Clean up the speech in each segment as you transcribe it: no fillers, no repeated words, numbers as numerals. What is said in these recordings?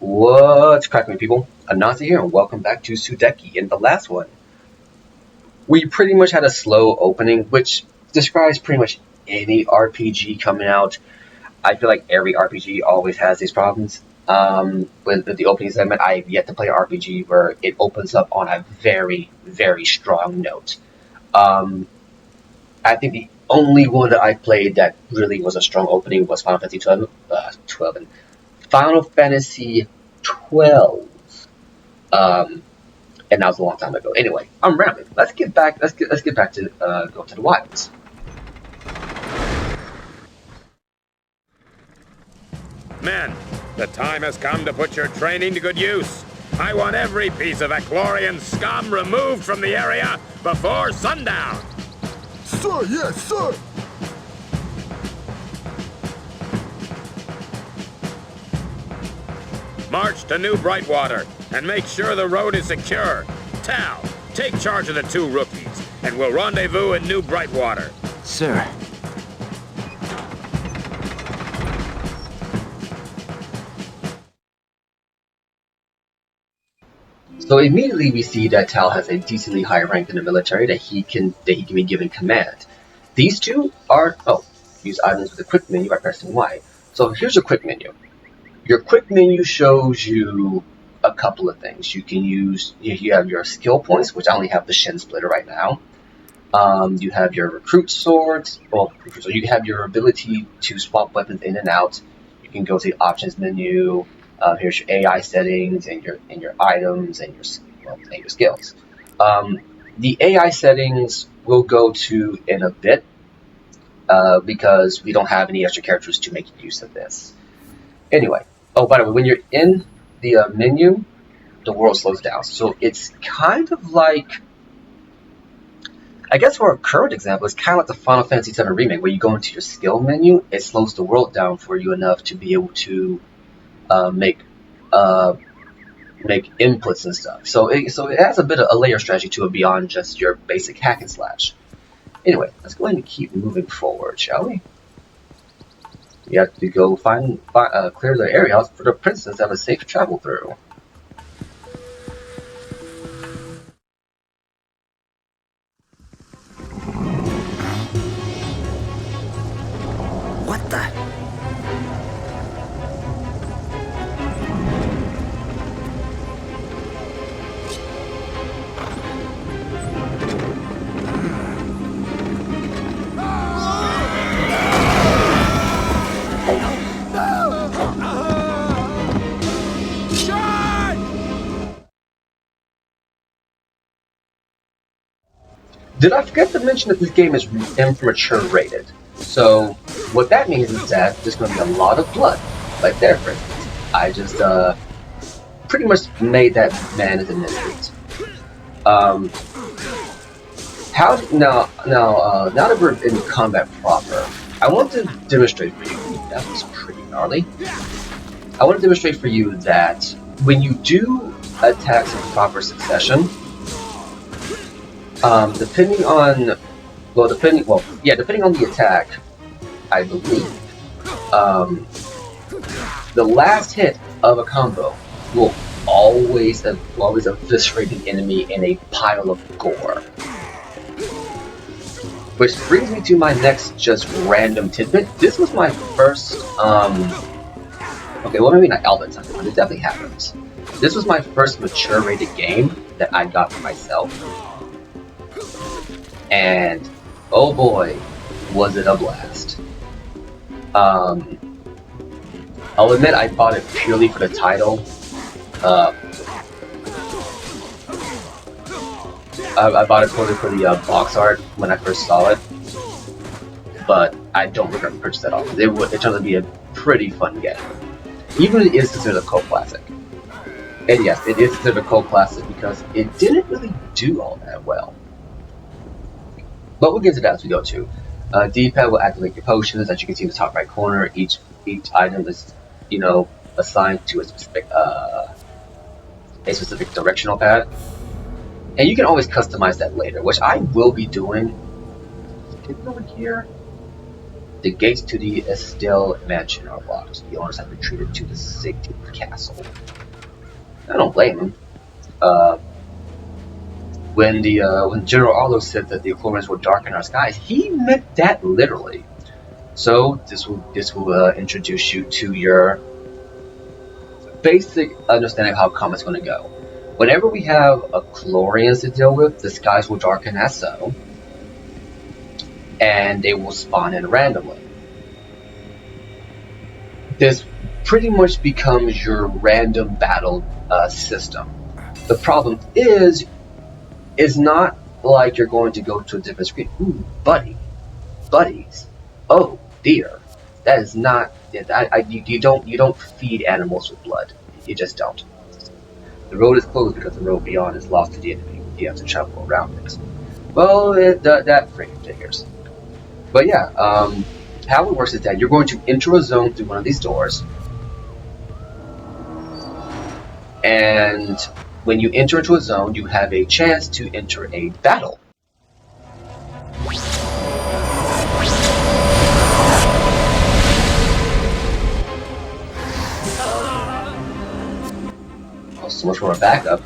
What's cracking, people? Anansi here, and welcome back to Sudeki. In the last one, we pretty much had a slow opening, which describes pretty much any RPG coming out. I feel like every RPG always has these problems. With the opening segment, I have yet to play an RPG where it opens up on a very, very strong note. Um, I think the only one that I played that really was a strong opening was Final Fantasy 12 and Final Fantasy 12. Um, and that was a long time ago. Anyway, I'm rambling. Let's get back. Let's get back to go to the wilds. Men, the time has come to put your training to good use. I want every piece of Aklorian scum removed from the area before sundown. Sir, yes, sir. March to New Brightwater and make sure the road is secure. Tal, take charge of the two rookies, and we'll rendezvous in New Brightwater. Sir. So immediately we see that Tal has a decently high rank in the military that he can be given command. These two are use items with a quick menu by pressing Y. So here's your quick menu. Your quick menu shows you a couple of things. You can use you have your skill points, which I only have the Shin Splitter right now. You have your recruit swords. Well, so you have your ability to swap weapons in and out. You can go to the options menu. Here's your AI settings and your items and your skills. The AI settings we'll go to in a bit because we don't have any extra characters to make use of this. Anyway, by the way, when you're in the menu, the world slows down. So it's kind of like, I guess for a current example, it's kind of like the Final Fantasy VII Remake, where you go into your skill menu, it slows the world down for you enough to be able to make inputs and stuff. So it has a bit of a layer strategy to it beyond just your basic hack and slash. Anyway, let's go ahead and keep moving forward, shall we? You have to go clear the area for the princess to have a safe travel through. What the? Did I forget to mention that this game is immature rated? So what that means is that there's going to be a lot of blood, like there, for instance. I just pretty much made that man as a misfit. Now that we're in combat proper, I want to demonstrate for you. That was pretty gnarly. I want to demonstrate for you that when you do attacks in proper succession, depending on the attack, I believe, the last hit of a combo will always eviscerate the enemy in a pile of gore. Which brings me to my next just random tidbit. This was my first, okay, well maybe not all the time, but it definitely happens. This was my first mature rated game that I got for myself. And oh boy, was it a blast. I'll admit I bought it purely for the title. I bought it purely for the box art when I first saw it, but I don't regret the purchase at all. It turned out to be a pretty fun game. Even it is considered a cult classic. And yes, it is considered a cult classic because it didn't really do all that well. But we'll get to that as we go to. D-pad will activate your potions. As you can see in the top right corner, each item is, assigned to a specific directional pad. And you can always customize that later, which I will be doing. Get over here. The gates to the Estelle mansion are locked. The owners have retreated to the safety of the castle. I don't blame them. When General Arlo said that the Aklorians will darken our skies, he meant that literally. So this will introduce you to your basic understanding of how combat's going to go. Whenever we have Aklorians to deal with, the skies will darken as so, and they will spawn in randomly. This pretty much becomes your random battle system. The problem is, it's not like you're going to go to a different screen. Ooh, buddies. Oh dear, that is not. You don't feed animals with blood. You just don't. The road is closed because the road beyond is lost to the enemy. You have to travel around it. Well, that freaking figures. But yeah, how it works is that you're going to enter a zone through one of these doors, and when you enter into a zone, you have a chance to enter a battle. Oh, so much for a backup.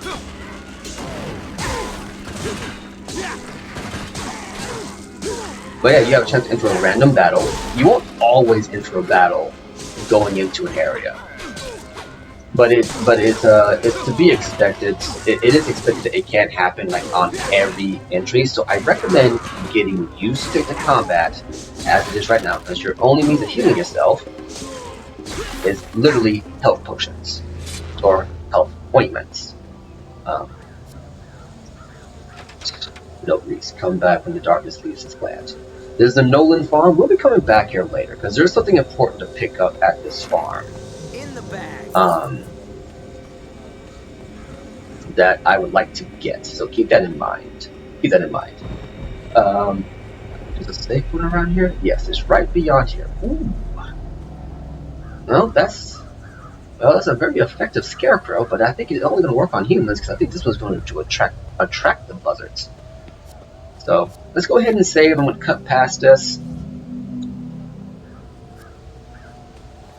But yeah, you have a chance to enter a random battle. You won't always enter a battle going into an area, but it's to be expected. It is expected that it can't happen like on every entry. So I recommend getting used to the combat as it is right now, because your only means of healing yourself is literally health potions or health ointments. No, Reese, come back when the darkness leaves this land. There's the Nolan farm. We'll be coming back here later because there's something important to pick up at this farm. In the bag. That I would like to get. So keep that in mind. Is a safe one around here? Yes, it's right beyond here. Ooh. Well, that's a very effective scarecrow, but I think it's only going to work on humans because I think this one's going to attract the buzzards. So let's go ahead and save. I'm going to cut past this.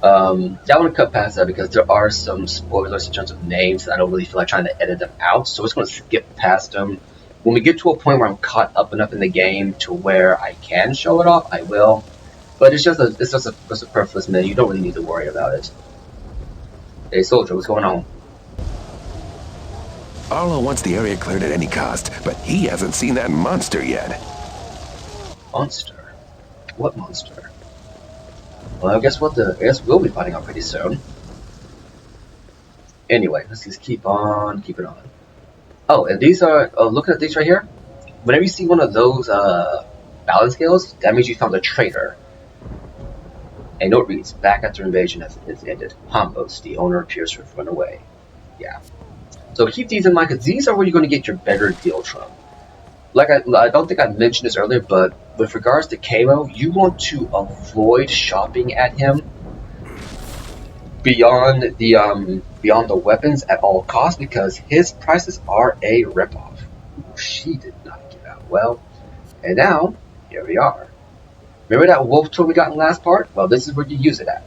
I want to cut past that because there are some spoilers in terms of names that I don't really feel like trying to edit them out. So I'm just going to skip past them. When we get to a point where I'm caught up enough in the game to where I can show it off, I will. But it's just a superfluous menu. You don't really need to worry about it. Hey, soldier, what's going on? Arlo wants the area cleared at any cost, but he hasn't seen that monster yet. Monster? What monster? Well, I guess we'll be finding out pretty soon. Anyway, let's just keep on keeping on. Oh, and these are looking at these right here. Whenever you see one of those balance scales, that means you found a traitor. A note reads, back after invasion has ended. Pompos, the owner, appears to have run away. Yeah. So keep these in mind, because these are where you're going to get your better deals from. Like I don't think I mentioned this earlier, but with regards to Kamo, you want to avoid shopping at him beyond the weapons at all costs, because his prices are a ripoff. Ooh, she did not get out well. And now, here we are. Remember that wolf totem we got in the last part? Well, this is where you use it at.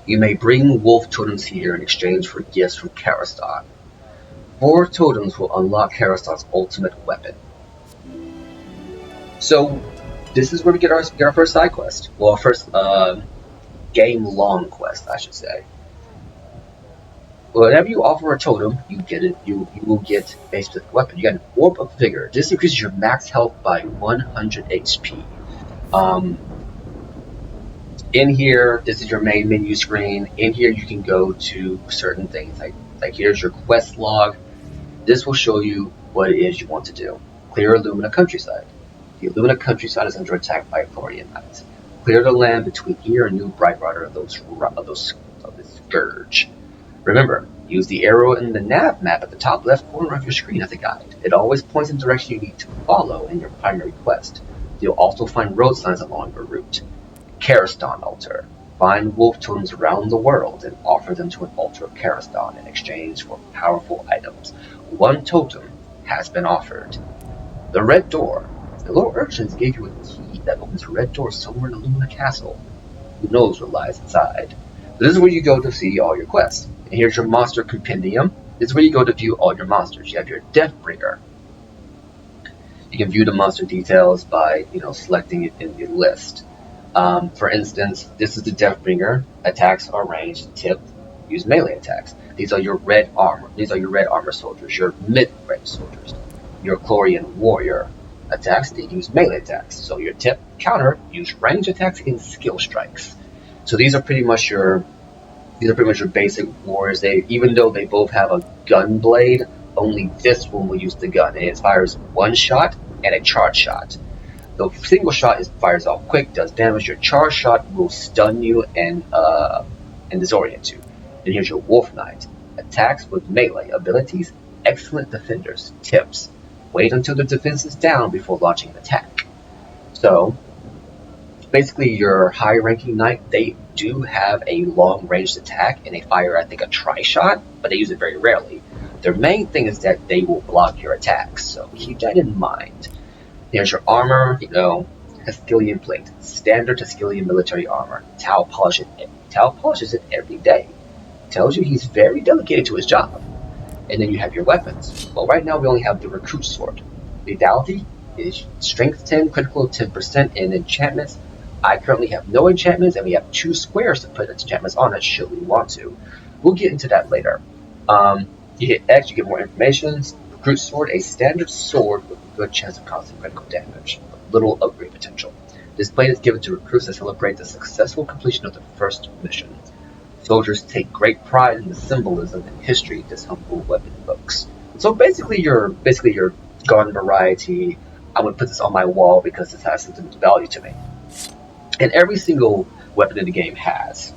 You may bring wolf totems here in exchange for gifts from Karastan. 4 totems will unlock Karastan's ultimate weapon. So, this is where we get our first side quest. Well, our first game-long quest, I should say. Whenever you offer a totem, you get it. You will get a specific weapon. You get an Orb of Vigor. This increases your max health by 100 HP. In here, this is your main menu screen. In here, you can go to certain things. Like here's your quest log. This will show you what it is you want to do. Clear Illumina countryside. The Illumina countryside is under attack by Aklorian knights. Clear the land between here and New Brightrider of the Scourge. Remember, use the arrow in the nav map at the top left corner of your screen as a guide. It always points in the direction you need to follow in your primary quest. You'll also find road signs along your route. Karastan altar. Find wolf totems around the world and offer them to an altar of Karastan in exchange for powerful items. 1 totem has been offered. The red door. The little urchins gave you a key that opens a red door somewhere in Illumina Castle. Who knows what lies inside? So this is where you go to see all your quests. And here's your monster compendium. This is where you go to view all your monsters. You have your Deathbringer. You can view the monster details by, selecting it in the list. For instance, this is the Deathbringer. Attacks are ranged, tipped, use melee attacks. These are your red armor. These are your red armor soldiers, your mid-range soldiers. Your Aklorian warrior. Attacks, they use melee attacks. So your tip, counter, use range attacks and skill strikes. So these are pretty much your basic warriors. Even though they both have a gun blade, only this one will use the gun. And it fires one shot and a charge shot. The single shot fires off quick, does damage. Your charge shot will stun you and disorient you. Then here's your Wolf Knight. Attacks with melee abilities, excellent defenders. Tips: wait until the defense is down before launching an attack. So, basically your high-ranking knight, they do have a long-ranged attack, and they fire, I think, a tri-shot, but they use it very rarely. Their main thing is that they will block your attacks, so keep that in mind. Here's your armor, Tusculian plate. Standard Tusculian military armor. Tau polishes it every day. Tells you he's very dedicated to his job. And then you have your weapons. Well, right now we only have the recruit sword. Lethality is strength 10, critical 10%, and enchantments. I currently have no enchantments, and we have 2 squares to put enchantments on it should we want to. We'll get into that later. You hit X, you get more information. Recruit sword, a standard sword with a good chance of causing critical damage, but little upgrade potential. This blade is given to recruits to celebrate the successful completion of the first mission. Soldiers take great pride in the symbolism and history this humble weapon evokes. So basically your garden variety. I'm going to put this on my wall because this has sentimental value to me. And every single weapon in the game has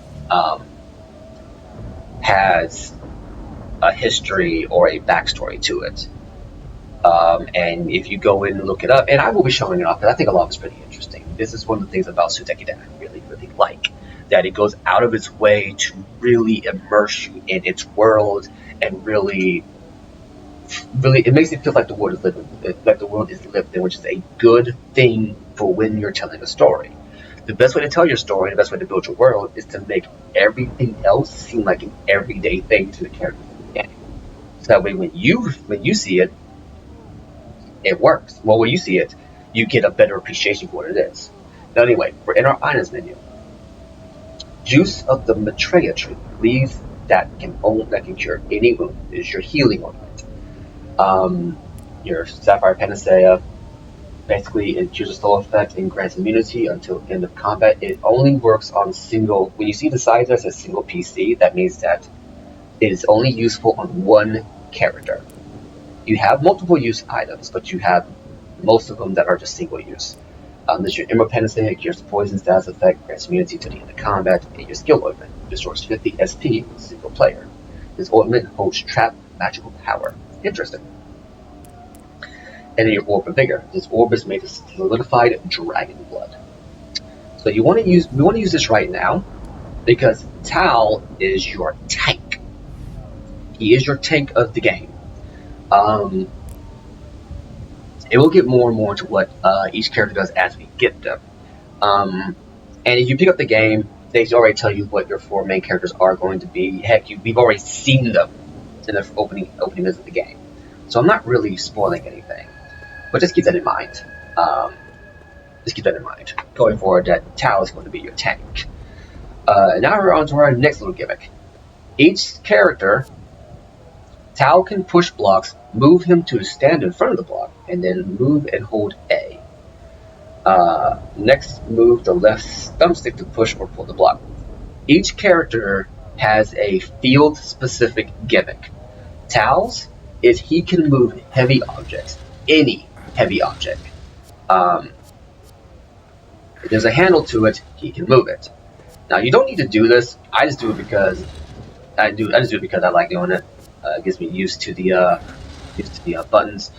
a history or a backstory to it. And if you go in and look it up, and I will be showing it off because I think a lot of it's pretty interesting. This is one of the things about Sudeki that I really, really like. That it goes out of its way to really immerse you in its world and really it makes it feel like the world is lived in, which is a good thing for when you're telling a story. The best way to tell your story, the best way to build your world, is to make everything else seem like an everyday thing to the characters in the game. So that way, when you see it, it works. Well, when you see it, you get a better appreciation for what it is. Now, anyway, we're in our items menu. Juice of the Maitreya tree, leaves that can cure any wound, is your healing ornament. Your Sapphire Panacea, basically it cures a slow effect and grants immunity until end of combat. It only works on single. When you see the size that says single PC, that means that it is only useful on one character. You have multiple use items, but you have most of them that are just single use. There's your Emerald Panacea, cures the poison status effect, grants immunity to the end of combat, and your skill ointment restores 50 SP with single player. This ointment holds trapped magical power. Interesting. And then your Orb of Vigor. This orb is made of solidified dragon blood. So we want to use this right now because Tal is your tank. He is your tank of the game. It will get more and more into what each character does as we get them. And if you pick up the game, they already tell you what your 4 main characters are going to be. Heck, we've already seen them in the opening minutes of the game. So I'm not really spoiling anything. But just keep that in mind. Going forward, that Tal is going to be your tank. Now we're on to our next little gimmick. Each character, Tal can push blocks, move him to stand in front of the block, and then move and hold A. Next, move the left thumbstick to push or pull the block. Each character has a field-specific gimmick. Tal's is he can move heavy objects, any heavy object. If there's a handle to it, he can move it. Now you don't need to do this. I just do it because I like doing it. It gets me used to the buttons.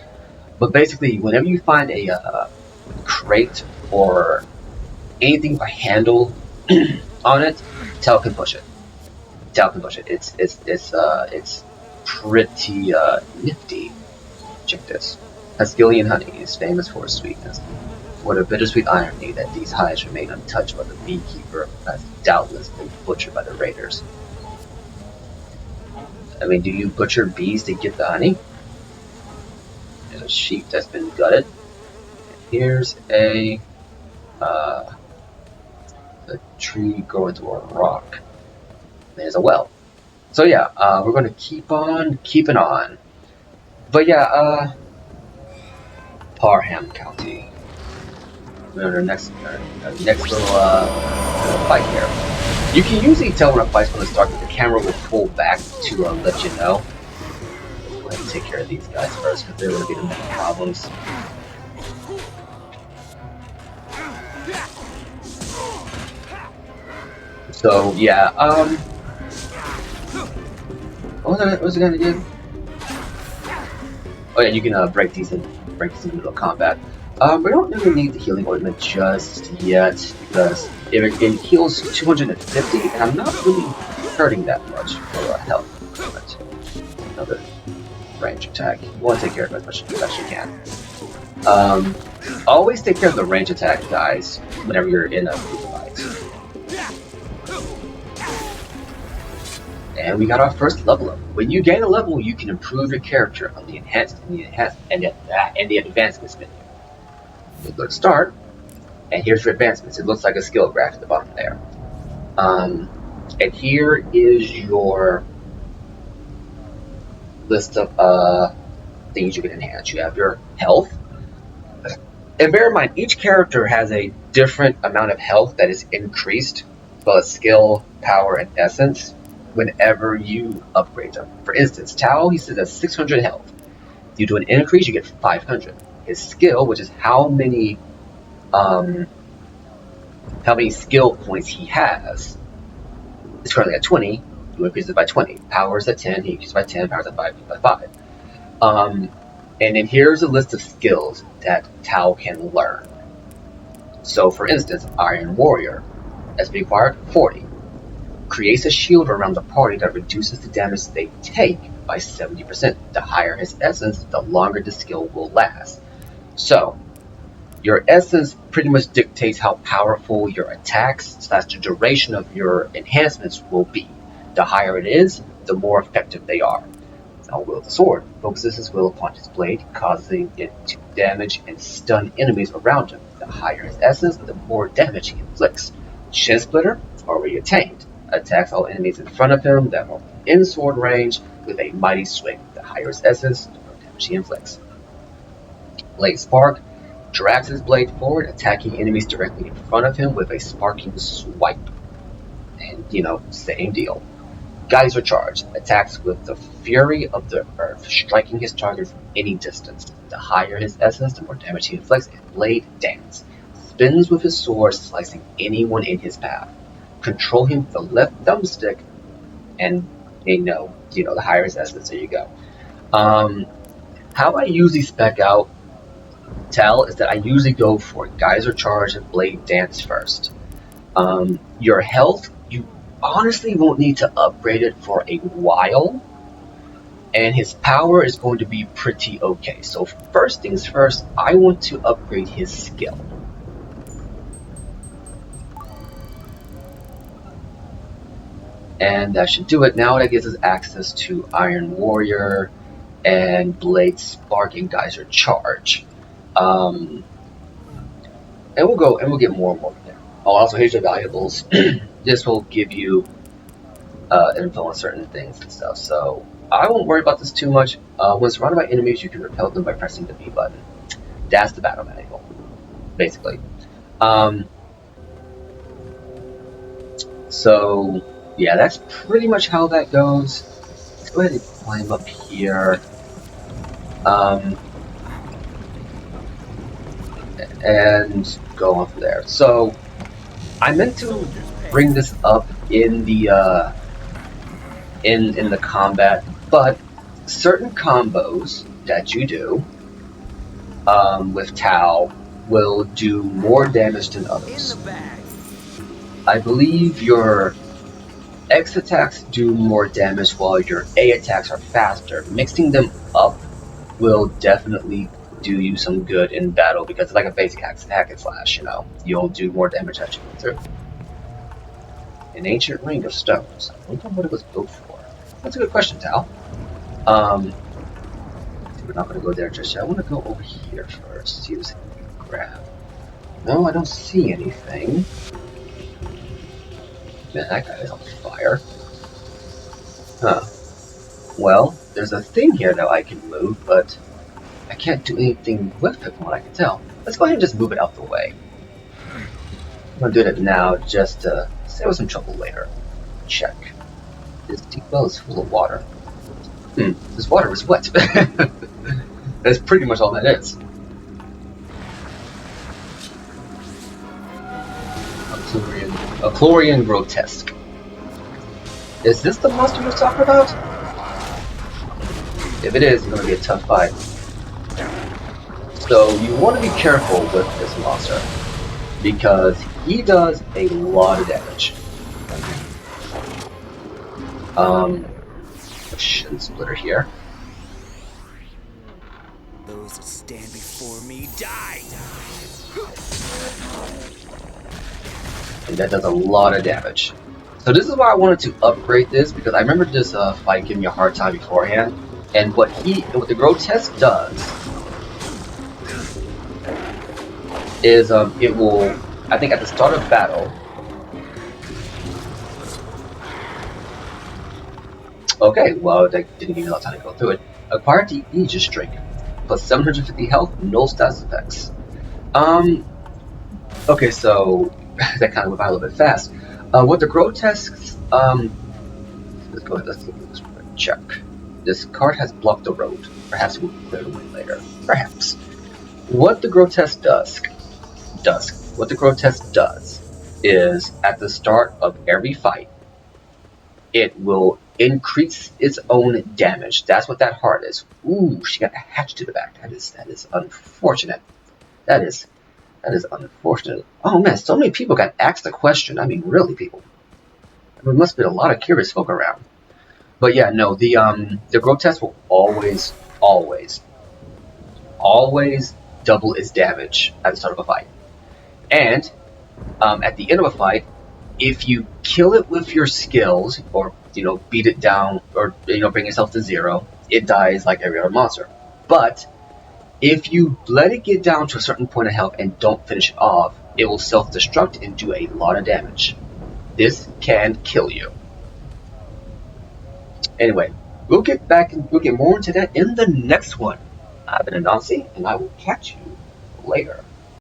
But basically, whenever you find a crate or anything with a handle on it, Tal can push it. It's pretty nifty. Check this. Ascilian honey is famous for its sweetness. What a bittersweet irony that these hives remain untouched while the beekeeper has doubtless been butchered by the raiders. I mean, do you butcher bees to get the honey? There's a sheep that's been gutted. Here's a tree growing through a rock. There's a well. So yeah, we're going to keep on keeping on. But yeah, Parham County. We're in our next little fight here. You can usually tell when a fight's going to start, but the camera will pull back to let you know. Let's go ahead and take care of these guys first, because they're going to be the main problems. So yeah, what was it gonna do? Oh yeah, you can break these in the middle of combat. We don't really need the healing ointment just yet because it heals 250, and I'm not really hurting that much for health improvement. Another range attack. You want to take care of it as much as you can. Always take care of the range attack guys whenever you're in a group fight. And we got our first level up. When you gain a level, you can improve your character on the enhanced and the advancements menu. You go to start, and here's your advancements. It looks like a skill graph at the bottom there. And here is your list of things you can enhance. You have your health. And bear in mind, each character has a different amount of health that is increased, as well as skill, power, and essence, whenever you upgrade them. For instance, Tao, he says, has 600 health. If you do an increase, you get 500. His skill, which is how many skill points he has, is currently at 20. You increase it by 20. Power is at 10. He increases by 10. Power is at 5. By 5. And then here's a list of skills that Tao can learn. So, for instance, Iron Warrior, SP required 40. Creates a shield around the party that reduces the damage they take by 70%. The higher his essence, the longer the skill will last. So, your essence pretty much dictates how powerful your attacks / the duration of your enhancements will be. The higher it is, the more effective they are. Now, Will of the Sword focuses his will upon his blade, causing it to damage and stun enemies around him. The higher his essence, the more damage he inflicts. Shin Splitter, already attained, attacks all enemies in front of him that are in sword range with a mighty swing. The higher his essence, the more damage he inflicts. Blade Spark drags his blade forward, attacking enemies directly in front of him with a sparking swipe. And, same deal. Geyser Charge attacks with the fury of the earth, striking his target from any distance. The higher his essence, the more damage he inflicts. And Blade Dance spins with his sword, slicing anyone in his path. Control him with the left thumbstick, and the higher his essence. There you go. How I usually spec out Tell is that I usually go for Geyser Charge and Blade Dance first. Your health, you honestly won't need to upgrade it for a while, and his power is going to be pretty okay. So first things first, I want to upgrade his skill. And that should do it. Now that gives us access to Iron Warrior and Blade Spark and Geyser Charge. And we'll get more and more from there. Oh, also here's your valuables. This will give you info on certain things and stuff. So I won't worry about this too much. When surrounded by enemies, you can repel them by pressing the B button. That's the battle manual, basically. So yeah, that's pretty much how that goes. Let's go ahead and climb up here. And go on from there. So I meant to bring this up in the in the combat, but certain combos that you do with Tao will do more damage than others. I believe your X attacks do more damage while your A attacks are faster. Mixing them up will definitely do you some good in battle because it's like a basic hack and slash, you know. You'll do more damage as you go through. An ancient ring of stones. I wonder what it was built for. That's a good question, Tal. We're not going to go there just yet. I want to go over here first. See if there's anything to grab. No, I don't see anything. Man, that guy is on fire. Huh. Well, there's a thing here that I can move, but I can't do anything with it from what I can tell. Let's go ahead and just move it out the way. I'm going to do that now just to save us some trouble later. Check. This deep well is full of water. This water is wet. That's pretty much all that is. Aklorian grotesque. Is this the monster we're talking about? If it is, it's going to be a tough fight. So you want to be careful with this monster because he does a lot of damage. Shin splitter here. Those that stand before me die. And that does a lot of damage. So this is why I wanted to upgrade this because I remember this fight giving me a hard time beforehand. And what the grotesque does is it will, I think at the start of battle. Okay, well, that didn't give me a lot of time to go through it. Acquire the Aegis Drink. Plus 750 health, no status effects. Okay, so that kind of went by a little bit fast. What the grotesques, let's go ahead, let's look at this real quick. Check. This card has blocked the road. Perhaps it will be cleared away later. Perhaps. What the grotesque does is at the start of every fight, it will increase its own damage. That's what that heart is. Ooh, she got a hatch to the back. That is unfortunate. That is unfortunate. Oh man, so many people got asked the question. I mean, really, people. There must be a lot of curious folk around. But yeah, no, the grotesque will always double its damage at the start of a fight. And at the end of a fight, if you kill it with your skills, or beat it down, or bring yourself to 0, it dies like every other monster. But if you let it get down to a certain point of health and don't finish it off, it will self-destruct and do a lot of damage. This can kill you. Anyway, we'll get more into that in the next one. I've been Anansi, and I will catch you later.